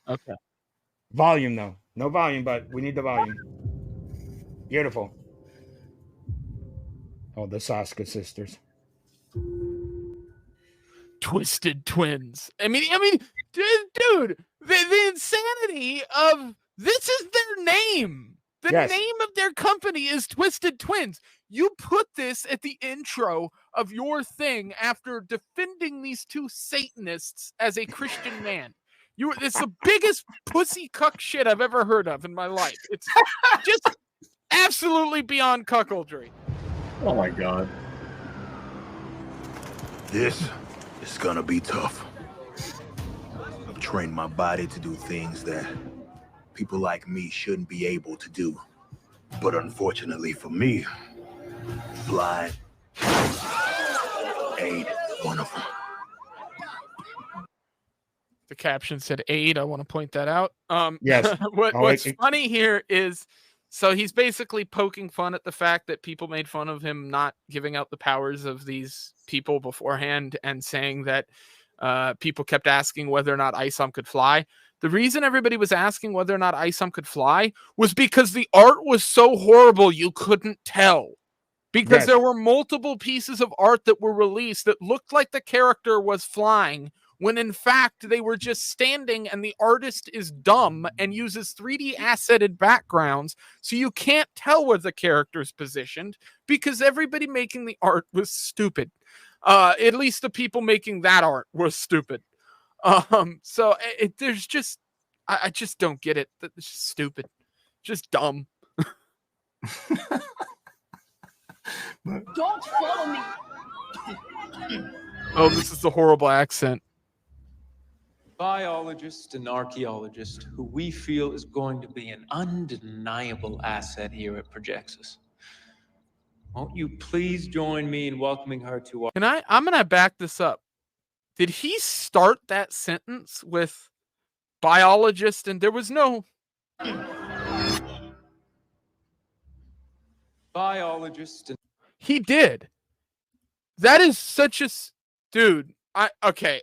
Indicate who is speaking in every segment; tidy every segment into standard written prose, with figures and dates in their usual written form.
Speaker 1: Okay.
Speaker 2: Volume, though. No volume, but we need the volume. Beautiful. Oh, the Soska sisters.
Speaker 1: Twisted Twins. I mean, dude, the insanity of this is their name. The name of their company is Twisted Twins. You put this at the intro of your thing after defending these two Satanists as a Christian man. It's the biggest pussy cuck shit I've ever heard of in my life. It's just absolutely beyond cuckoldry.
Speaker 3: Oh my God.
Speaker 4: This is gonna be tough. I've trained my body to do things that people like me shouldn't be able to do. But unfortunately for me, flying ain't one of them.
Speaker 1: The caption said aid. I want to point that out.
Speaker 2: Yes.
Speaker 1: What's funny here is, so he's basically poking fun at the fact that people made fun of him not giving out the powers of these people beforehand and saying that people kept asking whether or not Isom could fly. The reason everybody was asking whether or not Isom could fly was because the art was so horrible you couldn't tell. Because there were multiple pieces of art that were released that looked like the character was flying, when in fact they were just standing and the artist is dumb and uses 3D assetted backgrounds, so you can't tell where the character is positioned because everybody making the art was stupid. At least the people making that art was stupid. So there's just, I just don't get it. It's just stupid. Just dumb.
Speaker 5: Don't follow me.
Speaker 1: Oh, this is a horrible accent.
Speaker 6: Biologist and archaeologist who we feel is going to be an undeniable asset here at Projexus. Won't you please join me in welcoming her to our...
Speaker 1: I'm going to back this up. Did he start that sentence with biologist and there was no...
Speaker 6: Biologist and...
Speaker 1: He did. That is such a... Dude, I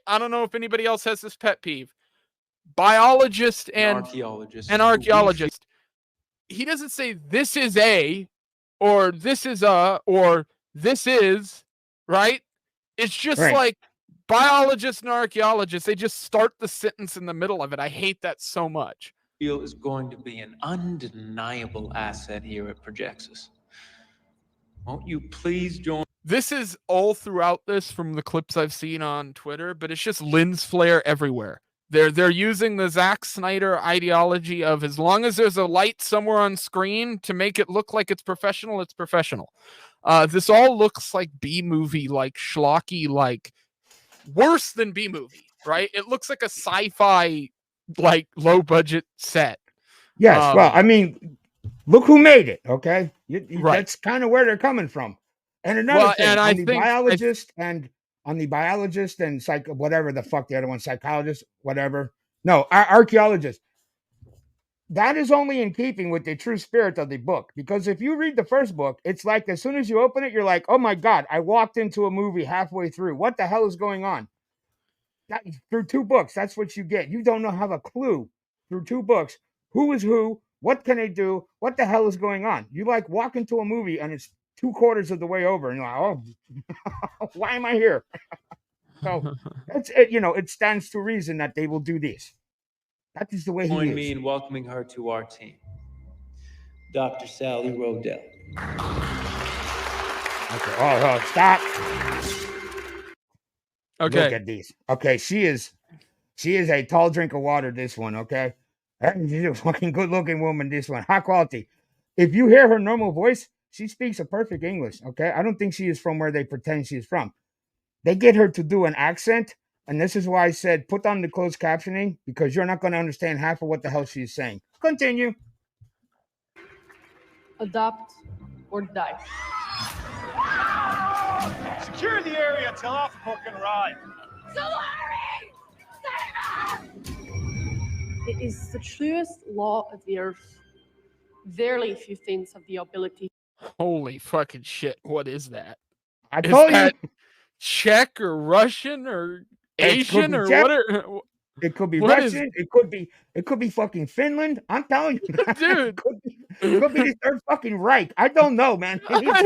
Speaker 1: don't know if anybody else has this pet peeve. Biologist and archaeologist. He doesn't say this is a, or this is a, or this is, right? It's just like biologist and archaeologist. They just start the sentence in the middle of it. I hate that so much.
Speaker 6: Feel is going to be an undeniable asset here at Projexus. Won't you please join?
Speaker 1: This is all throughout this from the clips I've seen on Twitter, but it's just lens flare everywhere. They're using the Zack Snyder ideology of as long as there's a light somewhere on screen to make it look like it's professional, it's professional. This all looks like B-movie, like schlocky, like worse than B-movie, right? It looks like a sci-fi, like low-budget set.
Speaker 2: Yes, well, I mean, look who made it, okay? That's kind of where they're coming from. And another thing, on the biologist and whatever the fuck the other one, psychologist, whatever. No, archaeologist. That is only in keeping with the true spirit of the book. Because if you read the first book, it's like as soon as you open it, you're like, oh my God, I walked into a movie halfway through. What the hell is going on? Through 2 books, that's what you get. You don't have a clue through 2 books. Who is who? What can they do? What the hell is going on? You like walk into a movie and it's 2/4 of the way over, and you're like, oh, why am I here? So that's it. It stands to reason that they will do this. That is the way he is.
Speaker 6: Join me in welcoming her to our team, Dr. Sally Rodell.
Speaker 2: Okay. Oh, stop.
Speaker 1: Okay.
Speaker 2: Look at these. Okay, she is a tall drink of water. This one, okay. She's a fucking good-looking woman. This one, high quality. If you hear her normal voice, she speaks a perfect English, okay? I don't think she is from where they pretend she's from. They get her to do an accent, and this is why I said put on the closed captioning, because you're not going to understand half of what the hell she's saying. Continue.
Speaker 5: Adopt or die.
Speaker 7: Secure the area till Alpha can arrive.
Speaker 5: It is the truest law of the earth. Verily, few things have the ability.
Speaker 1: Holy fucking shit! What is that?
Speaker 2: I told you.
Speaker 1: Czech or Russian or Asian or what?
Speaker 2: It could be Russian. It could be fucking Finland. I'm telling you,
Speaker 1: dude.
Speaker 2: it could be the third fucking Reich. I don't know, man.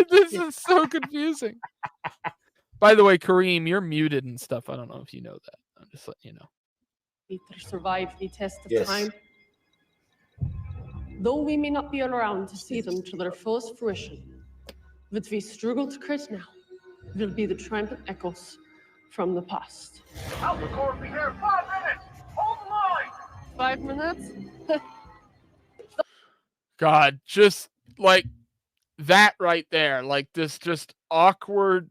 Speaker 1: This is so confusing. By the way, Kareem, you're muted and stuff. I don't know if you know that. I'm just letting you know.
Speaker 5: To survive the test of time. Though we may not be around to see them to their fullest fruition, what we struggle to create now will be the triumphant echoes from the past.
Speaker 7: Alpha will be here in 5 minutes! Hold the line!
Speaker 5: 5 minutes?
Speaker 1: God, just like that right there, like this just awkward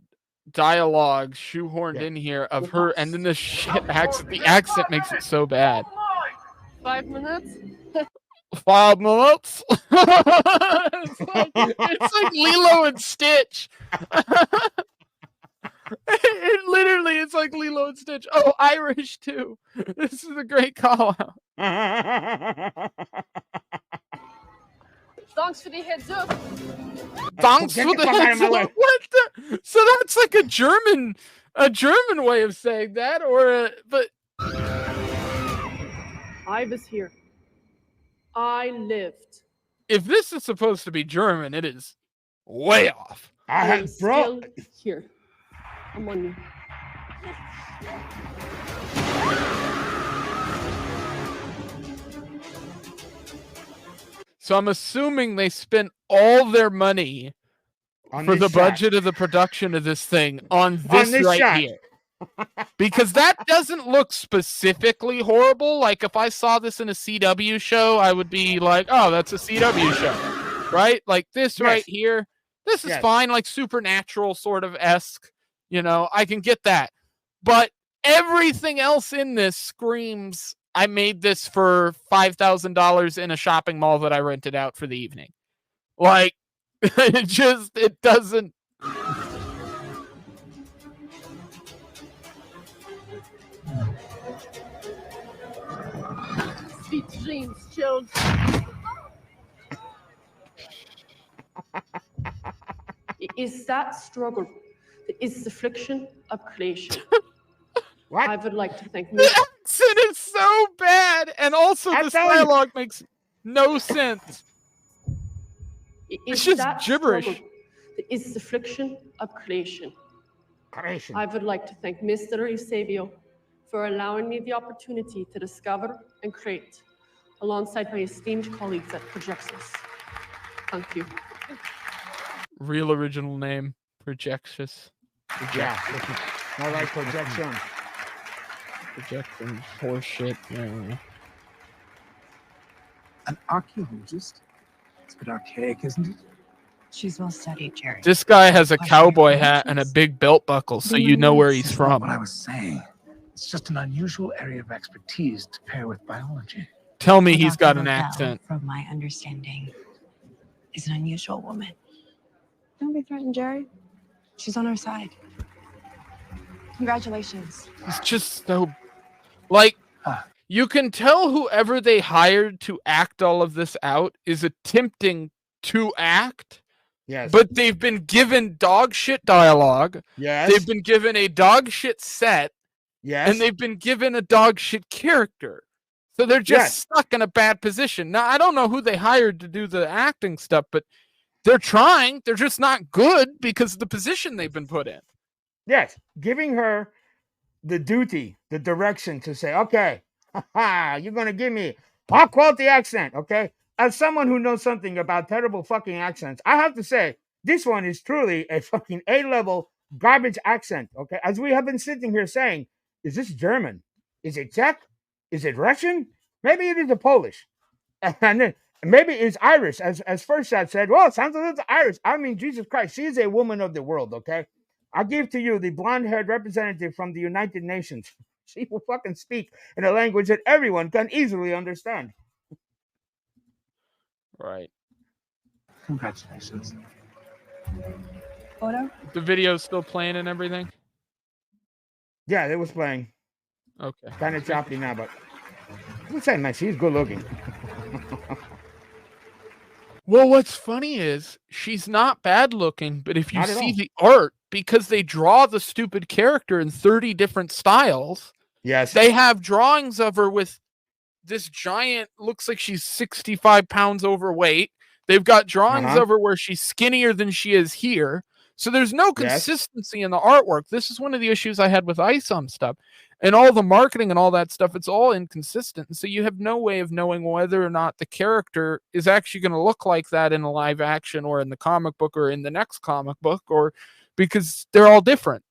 Speaker 1: dialogue shoehorned in here of her, and then the shit accent. The accent makes it so bad.
Speaker 5: 5 minutes?
Speaker 1: 5 minutes? it's like Lilo and Stitch. It's like Lilo and Stitch. Oh, Irish too. This is a great call out.
Speaker 5: Thanks for the heads up.
Speaker 1: Thanks for the heads up. What the? So that's like a German way of saying that, but
Speaker 5: I was here. I lived.
Speaker 1: If this is supposed to be German, it is way off.
Speaker 5: I'm still here. I'm on you.
Speaker 1: So I'm assuming they spent all their money for the budget of the production of this thing on this right here. Because that doesn't look specifically horrible. Like if I saw this in a CW show, I would be like, oh, that's a CW show. Right? Like this right here. This is fine, like Supernatural sort of esque. You know, I can get that. But everything else in this screams, I made this for $5,000 in a shopping mall that I rented out for the evening. Like, it doesn't.
Speaker 5: Sweet dreams, children. It is that struggle. It is the affliction of creation.
Speaker 2: What?
Speaker 5: I would like to thank
Speaker 1: the accent is so bad, and also this dialogue makes no sense. It's just gibberish.
Speaker 5: It is the affliction of creation. I would like to thank Mr. Eusebio for allowing me the opportunity to discover and create alongside my esteemed colleagues at Projexus. Thank you.
Speaker 1: Real original name, Projexus.
Speaker 2: Yeah, more like projection.
Speaker 1: Projection, horseshit. Yeah.
Speaker 3: An archaeologist? It's a bit archaic, isn't it?
Speaker 8: She's well studied, Jerry.
Speaker 1: This guy has a cowboy hat and a big belt buckle, so you know where he's from.
Speaker 3: What I was saying. It's just an unusual area of expertise to pair with biology.
Speaker 1: Tell me he's got an accent.
Speaker 8: From my understanding, is an unusual woman. Don't be threatened, Jerry. She's on our side. Congratulations.
Speaker 1: It's just so, like, you can tell whoever they hired to act all of this out is attempting to act.
Speaker 2: Yes.
Speaker 1: But they've been given dog shit dialogue.
Speaker 2: Yes.
Speaker 1: They've been given a dog shit set.
Speaker 2: Yes.
Speaker 1: And they've been given a dog shit character. So they're just stuck in a bad position. Now, I don't know who they hired to do the acting stuff, but they're trying. They're just not good because of the position they've been put in.
Speaker 2: Yes. Giving her the duty, the direction to say, okay, you're going to give me a quality accent, okay? As someone who knows something about terrible fucking accents, I have to say, this one is truly a fucking A-level garbage accent, okay? As we have been sitting here saying, is this German? Is it Czech? Is it Russian? Maybe it is a Polish. And then maybe it's Irish, as First Shot said. Well, it sounds a little Irish. I mean, Jesus Christ, she is a woman of the world, okay? I give to you the blonde-haired representative from the United Nations. She will fucking speak in a language that everyone can easily understand.
Speaker 1: Right.
Speaker 3: Congratulations.
Speaker 8: Photo?
Speaker 1: The video's still playing and everything?
Speaker 2: Yeah, it was playing.
Speaker 1: Okay.
Speaker 2: Kind of choppy now, but I'm saying, man, she's good looking.
Speaker 1: Well, what's funny is she's not bad looking, but if you see the art, because they draw the stupid character in 30 different styles,
Speaker 2: Yes.
Speaker 1: They have drawings of her with this giant, looks like she's 65 pounds overweight. They've got drawings of her where she's skinnier than she is here. So there's no consistency in the artwork. This is one of the issues I had with ISOM stuff. And all the marketing and all that stuff, it's all inconsistent. And so you have no way of knowing whether or not the character is actually going to look like that in a live action or in the comic book or in the next comic book, or because they're all different.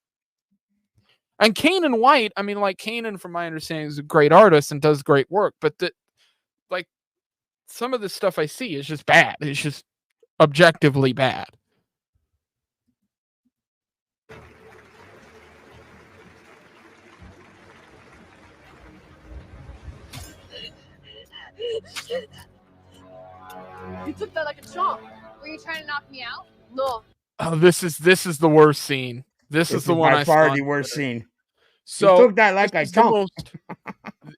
Speaker 1: And Kanan White, I mean, like, Kanan, from my understanding, is a great artist and does great work, but like, some of the stuff I see is just bad. It's just objectively bad.
Speaker 5: You took that like a chump. Were you trying to knock me out? No.
Speaker 1: Oh, this is the worst scene. This is the one
Speaker 2: by
Speaker 1: I
Speaker 2: far
Speaker 1: saw
Speaker 2: the worst scene.
Speaker 1: So
Speaker 2: you took that like a chump.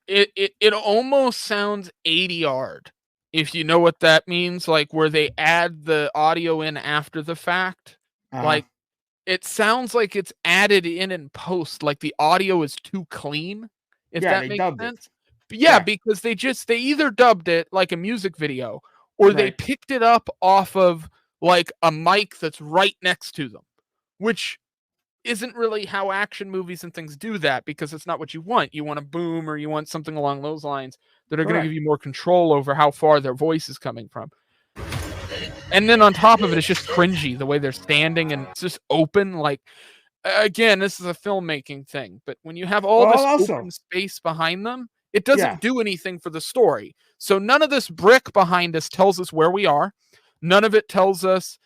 Speaker 1: It almost sounds 80-yard, if you know what that means, like where they add the audio in after the fact. Like, it sounds like it's added in post, like the audio is too clean, if that makes sense. Yeah, because they either dubbed it like a music video, or they picked it up off of like a mic that's right next to them, which isn't really how action movies and things do that, because it's not what you want. You want a boom, or you want something along those lines that are going to give you more control over how far their voice is coming from. And then on top of it, it's just cringy the way they're standing, and it's just open. Like, again, this is a filmmaking thing, but when you have all this open space behind them, it doesn't do anything for the story. So none of this brick behind us tells us where we are. None of it tells us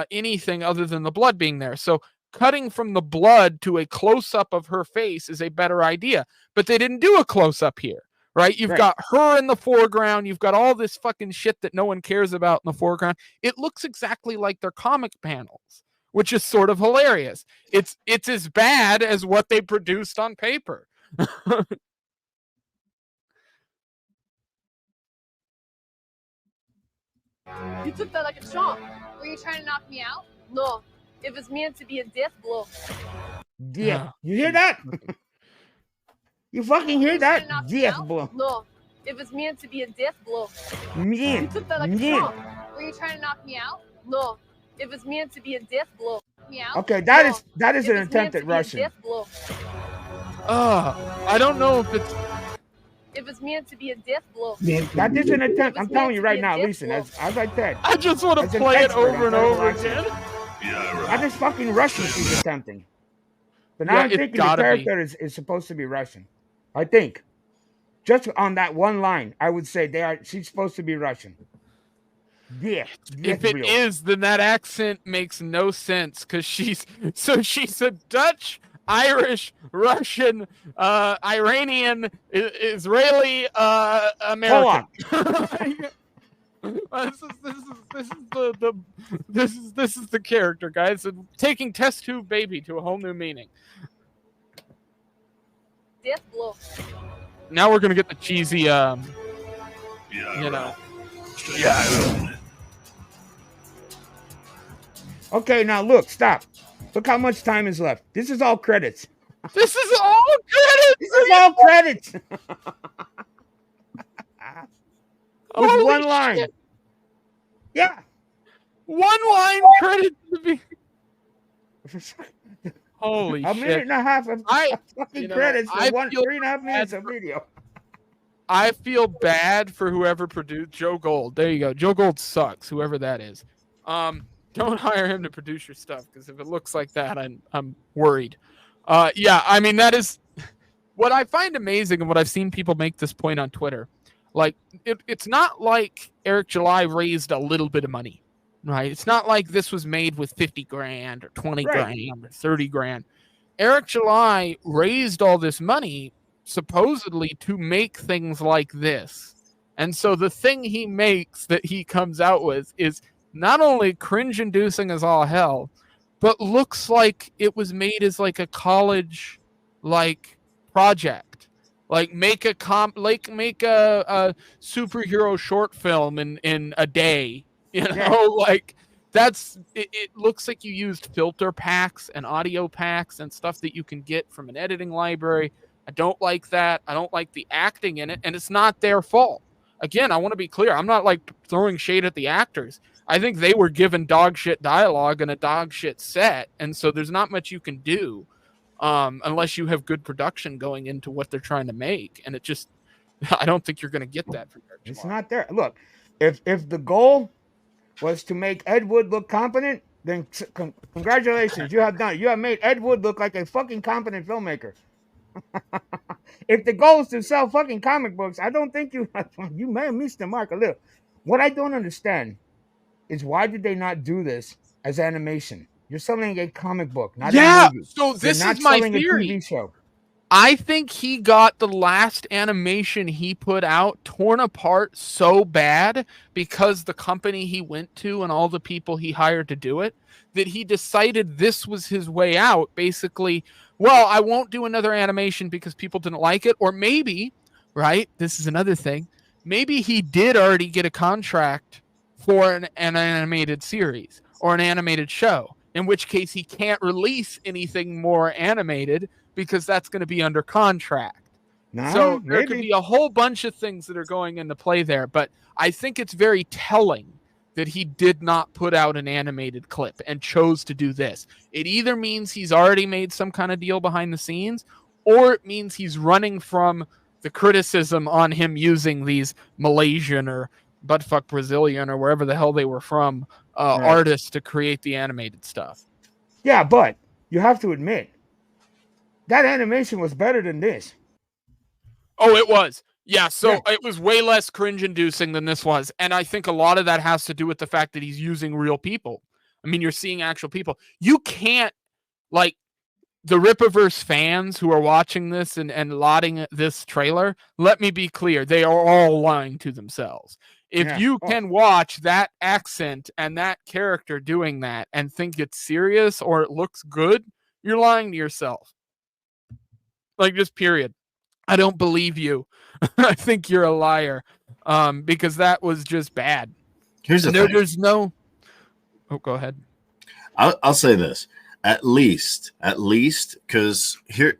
Speaker 1: anything other than the blood being there. So cutting from the blood to a close-up of her face is a better idea. But they didn't do a close-up here, right? You've got her in the foreground. You've got all this fucking shit that no one cares about in the foreground. It looks exactly like their comic panels, which is sort of hilarious. It's as bad as what they produced on paper.
Speaker 5: You took that like a chump. Were you trying to knock me out? No. It was meant to be a death blow.
Speaker 2: Yeah. You hear that? You fucking hear that? Death blow.
Speaker 5: No. It was meant to be a death blow.
Speaker 2: Man.
Speaker 5: You took that like a chump. Were you trying to knock me out? No. It was meant to be a death blow. Me out?
Speaker 2: Okay, that is an attempt at Russian.
Speaker 1: I don't know if it's...
Speaker 5: It was meant to be a death blow.
Speaker 2: That is an attempt. I'm telling you right now, listen, as I said.
Speaker 1: I just want to play it over and over again.
Speaker 2: That is fucking Russian she's attempting. But now I'm thinking the character is supposed to be Russian. I think. Just on that one line, I would say she's supposed to be Russian. Yeah.
Speaker 1: If it is, then that accent makes no sense, because she's a Dutch, Irish, Russian, Iranian, Israeli, American. This is the character, guys. Taking test tube baby to a whole new meaning.
Speaker 5: Death blow.
Speaker 1: Now we're gonna get the cheesy, you know.
Speaker 4: Yeah.
Speaker 2: Okay, now look, stop. Look how much time is left. This is all credits.
Speaker 1: This is all credits.
Speaker 2: This is all credits. With one line.
Speaker 1: Shit.
Speaker 2: Yeah.
Speaker 1: One line credits to be. Holy shit.
Speaker 2: A minute and a half of fucking credits for 3.5 minutes of video.
Speaker 1: I feel bad for whoever produced Joe Gold. There you go. Joe Gold sucks, whoever that is. Don't hire him to produce your stuff, because if it looks like that, I'm worried. Yeah, I mean, that is what I find amazing, and what I've seen people make this point on Twitter. Like, it's not like Eric July raised a little bit of money, right? It's not like this was made with 50 grand or 20 grand or 30 grand. Eric July raised all this money supposedly to make things like this. And so the thing he makes that he comes out with is not only cringe-inducing as all hell, but looks like it was made as like a college like project. Like make a superhero short film in a day. You know, like that's it looks like you used filter packs and audio packs and stuff that you can get from an editing library I don't like that. I don't like the acting in it, and it's not their fault. Again, I want to be clear. I'm not like throwing shade at the actors. I think they were given dog shit dialogue and a dog shit set, and so there's not much you can do unless you have good production going into what they're trying to make. And it just, I don't think you're going to get that from Eric
Speaker 2: It's
Speaker 1: Jamar.
Speaker 2: not there. Look, if the goal was to make Ed Wood look competent, then congratulations, you have done it. You have made Ed Wood look like a fucking competent filmmaker. If the goal is to sell fucking comic books, I don't think you may have missed the mark a little. What I don't understand is why did they not do this as animation? You're selling a comic book, not a movie.
Speaker 1: So this is my theory.
Speaker 2: A TV show.
Speaker 1: I think he got the last animation he put out torn apart so bad because the company he went to and all the people he hired to do it, that he decided this was his way out. Basically, well, I won't do another animation because people didn't like it. Or maybe, right, this is another thing, maybe he did already get a contract for an animated series or an animated show, in which case he can't release anything more animated because that's going to be under contract. So there could be a whole bunch of things that are going into play there, but I think it's very telling that he did not put out an animated clip and chose to do this. It either means he's already made some kind of deal behind the scenes, or it means he's running from the criticism on him using these Malaysian or buttfuck Brazilian or wherever the hell they were from artists to create the animated stuff.
Speaker 2: Yeah, but you have to admit, that animation was better than this.
Speaker 1: Oh, it was. Yeah, so it was way less cringe-inducing than this was. And I think a lot of that has to do with the fact that he's using real people. I mean, you're seeing actual people. You can't, like, the Rippaverse fans who are watching this and lauding this trailer, let me be clear, they are all lying to themselves. If you can watch that accent and that character doing that and think it's serious or it looks good, you're lying to yourself. Like, just period. I don't believe you. I think you're a liar, because that was just bad.
Speaker 9: Here's the thing.
Speaker 1: There's no. Oh, go ahead.
Speaker 9: I'll say this. At least, because here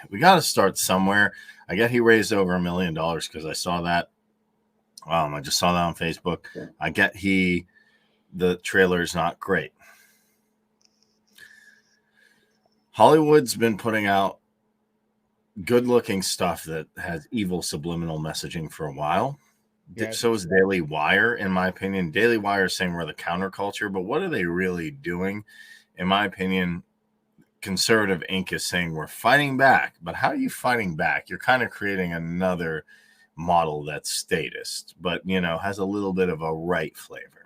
Speaker 9: we got to start somewhere. I get he raised over $1 million because I saw that. I just saw that on Facebook. I get the trailer is not great. Hollywood's been putting out good-looking stuff that has evil subliminal messaging for a while. Yes. So is Daily Wire, in my opinion. Daily Wire is saying we're the counterculture, but what are they really doing? In my opinion, Conservative Inc. is saying we're fighting back. But how are you fighting back? You're kind of creating another model that's statist, but, has a little bit of a right flavor.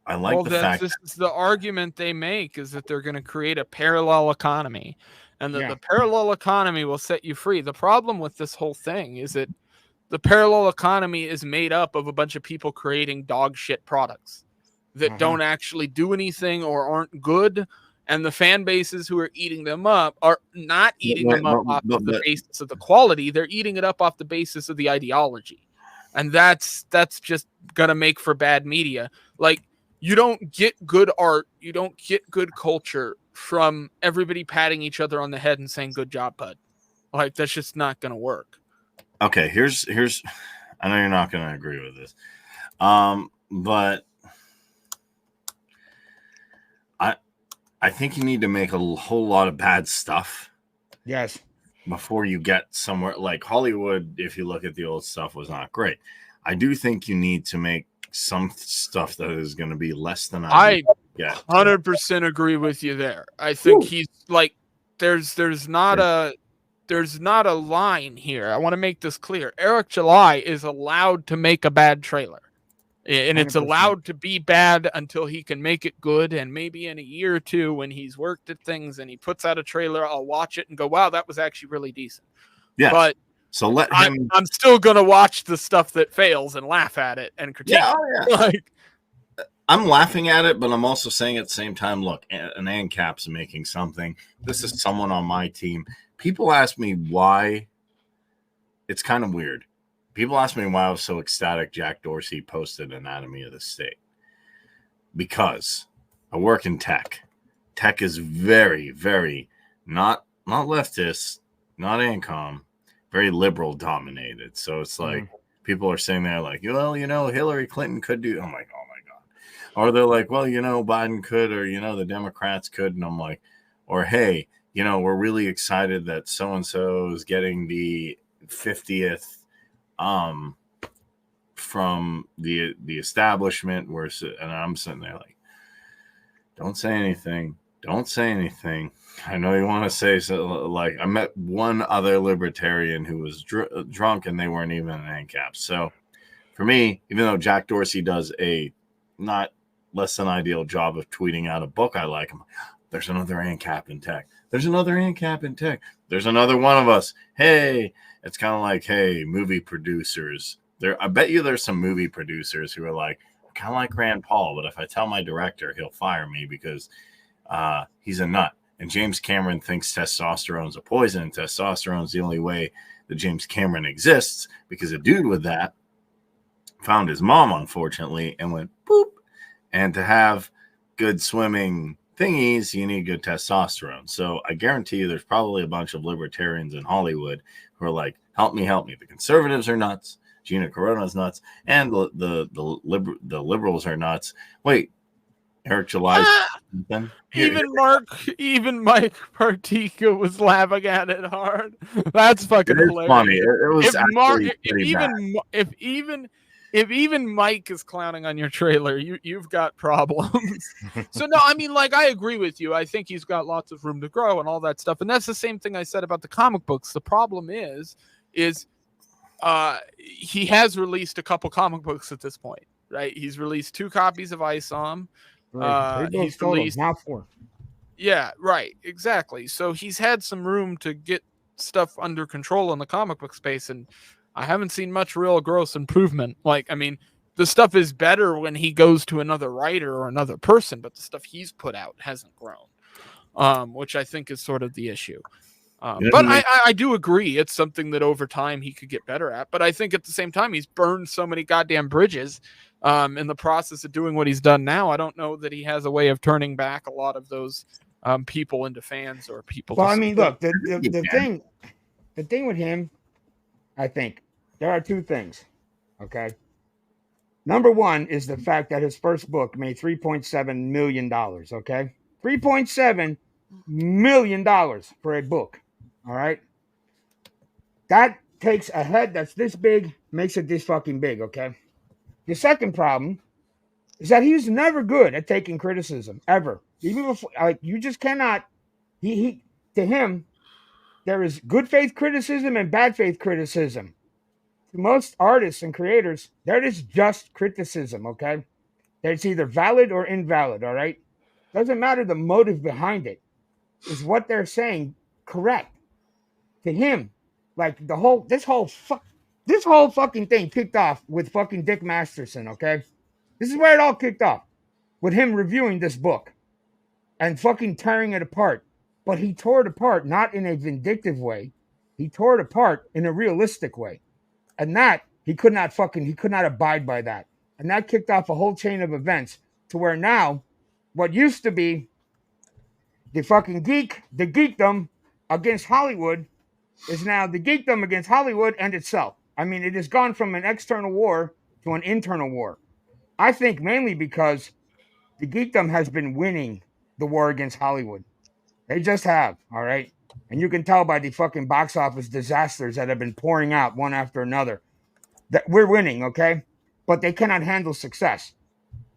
Speaker 9: I like the fact
Speaker 1: this is the argument they make, is that they're going to create a parallel economy. And the parallel economy will set you free. The problem with this whole thing is that the parallel economy is made up of a bunch of people creating dog shit products that don't actually do anything or aren't good. And the fan bases who are eating them up are not eating them up off of the basis of the quality. They're eating it up off the basis of the ideology. And that's just going to make for bad media. Like, you don't get good art. You don't get good culture from everybody patting each other on the head and saying, good job, bud. Like, that's just not going to work.
Speaker 9: Okay, here's I know you're not going to agree with this. But I think you need to make a whole lot of bad stuff.
Speaker 2: Yes.
Speaker 9: Before you get somewhere. Like Hollywood, if you look at the old stuff, was not great. I do think you need to make some stuff that is going to be less than
Speaker 1: I 100% agree with you there. I think he's like, there's not a line here. I want to make this clear. Eric July is allowed to make a bad trailer, and 100%. It's allowed to be bad until he can make it good. And maybe in a year or two, when he's worked at things and he puts out a trailer, I'll watch it and go, wow, that was actually really decent.
Speaker 9: Yeah.
Speaker 1: But
Speaker 9: so let him.
Speaker 1: I'm still gonna watch the stuff that fails and laugh at it and critique.
Speaker 9: Yeah. Like, I'm laughing at it, but I'm also saying at the same time, look, an ANCAP's making something. This is someone on my team. People ask me why. It's kind of weird. People ask me why I was so ecstatic Jack Dorsey posted Anatomy of the State. Because I work in tech. Tech is very, very not leftist, not ANCOM, very liberal dominated. So it's like people are saying there like, well, Hillary Clinton could do. I'm like, oh my God. Or they're like, well, Biden could, or, the Democrats could. And I'm like, or, hey, we're really excited that so-and-so is getting the 50th from the establishment. And I'm sitting there like, don't say anything. Don't say anything. I know you want to say so. Like, I met one other libertarian who was drunk, and they weren't even an ANCAP. So, for me, even though Jack Dorsey does a not less than ideal job of tweeting out a book I like, there's another ANCAP in tech. There's another ANCAP in tech. There's another one of us. Hey, it's kind of like, hey, movie producers. I bet you there's some movie producers who are like, kind of like Rand Paul, but if I tell my director, he'll fire me because he's a nut. And James Cameron thinks testosterone's a poison. And testosterone's the only way that James Cameron exists, because a dude with that found his mom, unfortunately, and went boop. And to have good swimming thingies, you need good testosterone. So I guarantee you there's probably a bunch of libertarians in Hollywood who are like, help me. The conservatives are nuts. Gina Carano's nuts. And the liberals are nuts. Wait, Eric July.
Speaker 1: Even Mike Partika was laughing at it hard. That's fucking hilarious.
Speaker 9: Funny. It was
Speaker 1: if even Mike is clowning on your trailer, you've got problems. So no, I mean, like, I agree with you. I think he's got lots of room to grow and all that stuff. And that's the same thing I said about the comic books. The problem is he has released a couple comic books at this point, right? He's released 2 copies of ISOM. He's released
Speaker 2: now 4.
Speaker 1: Yeah, right, exactly. So he's had some room to get stuff under control in the comic book space, and I haven't seen much real gross improvement. Like, I mean, the stuff is better when he goes to another writer or another person, but the stuff he's put out hasn't grown, which I think is sort of the issue. But I do agree it's something that over time he could get better at. But I think at the same time, he's burned so many goddamn bridges in the process of doing what he's done now. I don't know that he has a way of turning back a lot of those people into fans or people.
Speaker 2: Well, I mean, look, the thing with him, I think there are 2 things. Okay. Number one is the fact that his first book made $3.7 million. Okay. $3.7 million for a book. All right. That takes a head that's this big, makes it this fucking big. Okay. The second problem is that he's never good at taking criticism, ever. Even before, like, you just cannot. To him, there is good faith criticism and bad faith criticism. To most artists and creators, that is just criticism, okay? That's either valid or invalid, all right? Doesn't matter the motive behind it. Is what they're saying correct? To him, like this whole fucking thing kicked off with fucking Dick Masterson, okay? This is where it all kicked off. With him reviewing this book and fucking tearing it apart. But he tore it apart not in a vindictive way. He tore it apart in a realistic way. And that, he could not abide by that. And that kicked off a whole chain of events to where now, what used to be the geekdom against Hollywood is now the geekdom against Hollywood and itself. I mean, it has gone from an external war to an internal war. I think mainly because the geekdom has been winning the war against Hollywood. They just have, all right? And you can tell by the fucking box office disasters that have been pouring out one after another that we're winning, okay? But they cannot handle success.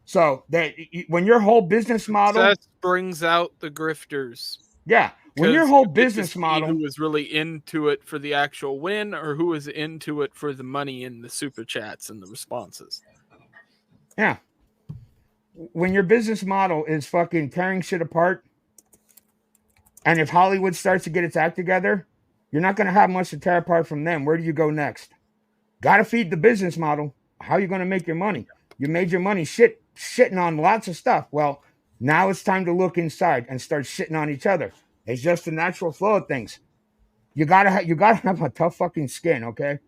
Speaker 2: So when your whole business model...
Speaker 1: Success brings out the grifters.
Speaker 2: Yeah. When your whole business model...
Speaker 1: Who was really into it for the actual win or who was into it for the money and the super chats and the responses.
Speaker 2: Yeah. When your business model is fucking tearing shit apart, and if Hollywood starts to get its act together, you're not going to have much to tear apart from them. Where do you go next? Got to feed the business model. How are you going to make your money? You made your money shitting on lots of stuff. Well, now it's time to look inside and start shitting on each other. It's just the natural flow of things. You gotta have a tough fucking skin, okay?